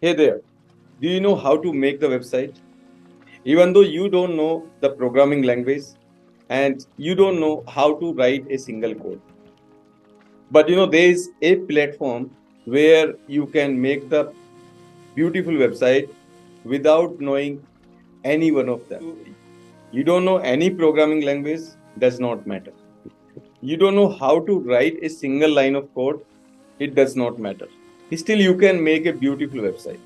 Hey there, do you know how to make the website? Even though you don't know the programming language and you don't know how to write a single code. But there is a platform where you can make the beautiful website without knowing any one of them. You don't know any programming language, does not matter. You don't know how to write a single line of code, it does not matter. Still, you can make a beautiful website.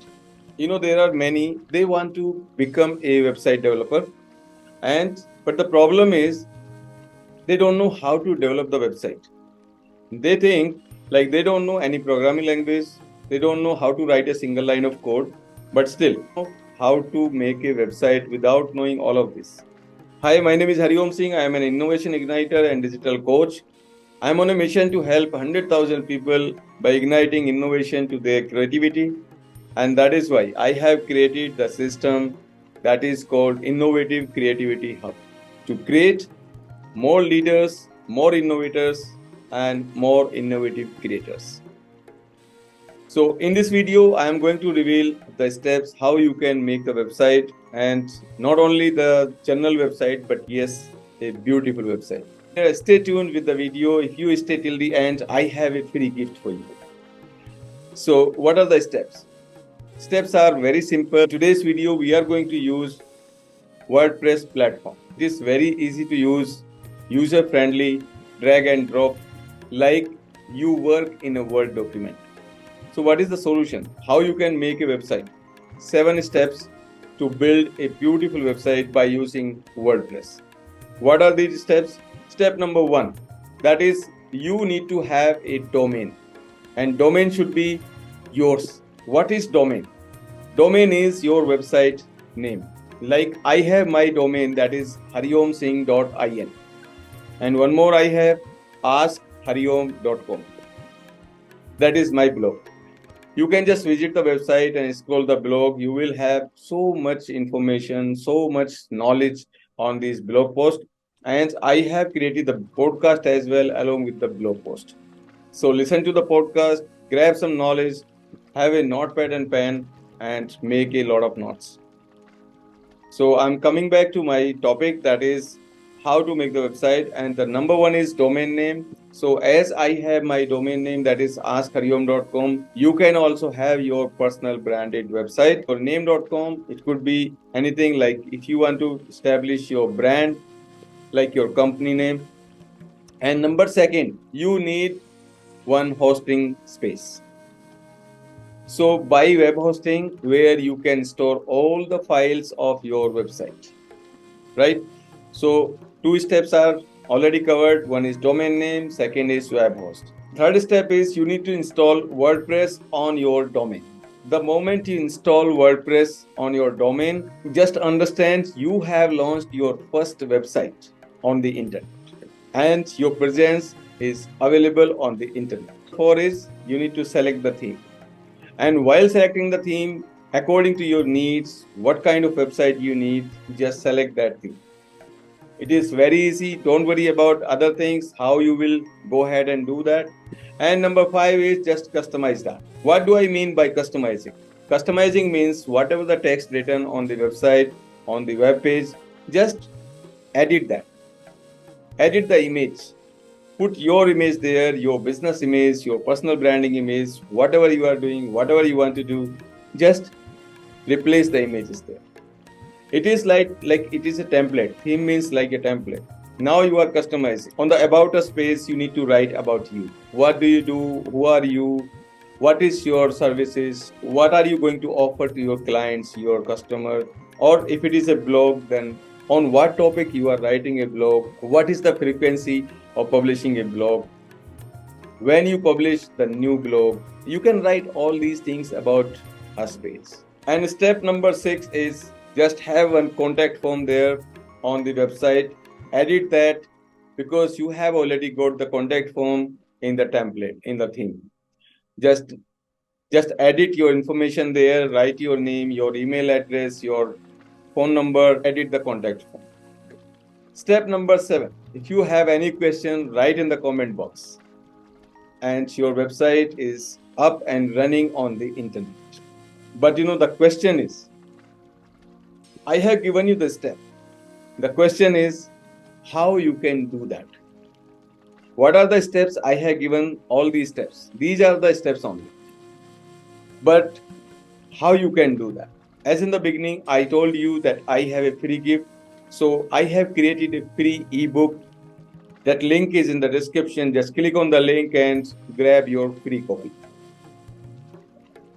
There are many, they want to become a website developer, but the problem is they don't know how to develop the website. They think like they don't know any programming language, they don't know how to write a single line of code, but still how to make a website without knowing all of this. Hi, my name is Hariom Singh. I am an innovation igniter and digital coach. I am on a mission to help 100,000 people by igniting innovation to their creativity. And that is why I have created the system that is called Innovative Creativity Hub to create more leaders, more innovators, and more innovative creators. So in this video, I am going to reveal the steps how you can make the website, and not only the general website, but yes, a beautiful website. Stay tuned with the video. If you stay till the end, I have a free gift for you. So what are the steps? Steps are very simple. In today's video, we are going to use WordPress platform. It is very easy to use, user-friendly, drag and drop, like you work in a Word document. So what is the solution? How you can make a website? 7 steps to build a beautiful website by using WordPress. What are these steps? Step number 1, that is you need to have a domain, and domain should be yours. What is domain? Domain is your website name. Like I have my domain, that is hariomsingh.in, and one more I have askhariom.com. That is my blog. You can just visit the website and scroll the blog. You will have so much information, so much knowledge on this blog post. And I have created the podcast as well along with the blog post. So listen to the podcast, grab some knowledge, have a notepad and pen, and make a lot of notes. So I'm coming back to my topic, that is how to make the website, and the number 1 is domain name. So as I have my domain name, that is askhariom.com, you can also have your personal branded website or name.com. It could be anything, like if you want to establish your brand, like your company name. And number 2, you need one hosting space. So buy web hosting where you can store all the files of your website, right? So 2 steps are already covered. 1 is domain name, 2nd is web host. 3rd step is you need to install WordPress on your domain. The moment you install WordPress on your domain, just understand you have launched your first website on the internet and your presence is available on the internet. 4 is you need to select the theme. And while selecting the theme, according to your needs, what kind of website you need, just select that theme. It is very easy. Don't worry about other things, how you will go ahead and do that. And number 5 is just customize that. What do I mean by customizing? Customizing means whatever the text written on the website, on the web page, just edit that. Edit the image. Put your image there, your business image, your personal branding image, whatever you are doing, whatever you want to do, just replace the images there. It is like it is a template. Theme means like a template. Now you are customizing. On the about us page, you need to write about you. What do you do? Who are you? What is your services? What are you going to offer to your clients, your customer? Or if it is a blog, then on what topic you are writing a blog? What is the frequency of publishing a blog? When you publish the new blog, you can write all these things about us page. And step number 6 is just have one contact form there on the website. Edit that because you have already got the contact form in the template, in the theme. Just edit your information there, write your name, your email address, your phone number, edit the contact form. Step number 7, if you have any question, write in the comment box. And your website is up and running on the internet. But the question is, I have given you the step. The question is how you can do that. What are the steps? I have given all these steps. These are the steps only. But how you can do that? As in the beginning, I told you that I have a free gift. So I have created a free ebook. That link is in the description. Just click on the link and grab your free copy.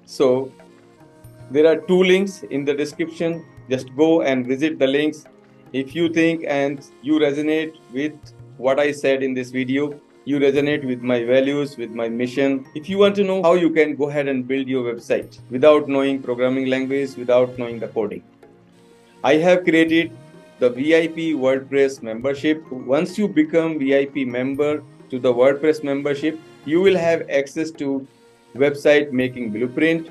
So there are two links in the description. Just go and visit the links. If you think and you resonate with what I said in this video, you resonate with my values, with my mission. If you want to know how you can go ahead and build your website without knowing programming language, without knowing the coding, I have created the VIP WordPress membership. Once you become VIP member to the WordPress membership, you will have access to website making blueprint.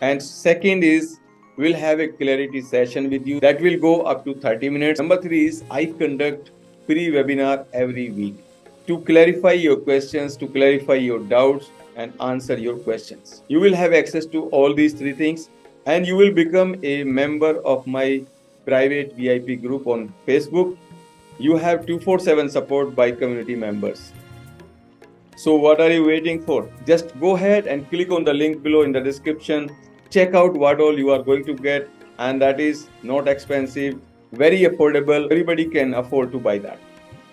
And second is, we'll have a clarity session with you that will go up to 30 minutes. Number 3 is, I conduct free webinar every week to clarify your questions, to clarify your doubts and answer your questions. You will have access to all these 3 things, and you will become a member of my private VIP group on Facebook. You have 247 support by community members. So what are you waiting for? Just go ahead and click on the link below in the description. Check out what all you are going to get, and that is not expensive, very affordable. Everybody can afford to buy that.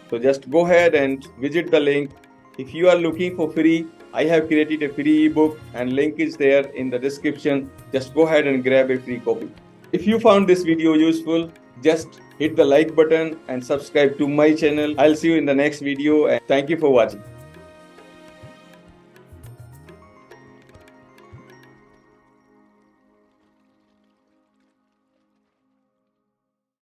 So just go ahead and visit the link. If you are looking for free, I have created a free ebook and link is there in the description. Just go ahead and grab a free copy. If you found this video useful, just hit the like button and subscribe to my channel. I'll see you in the next video, and thank you for watching.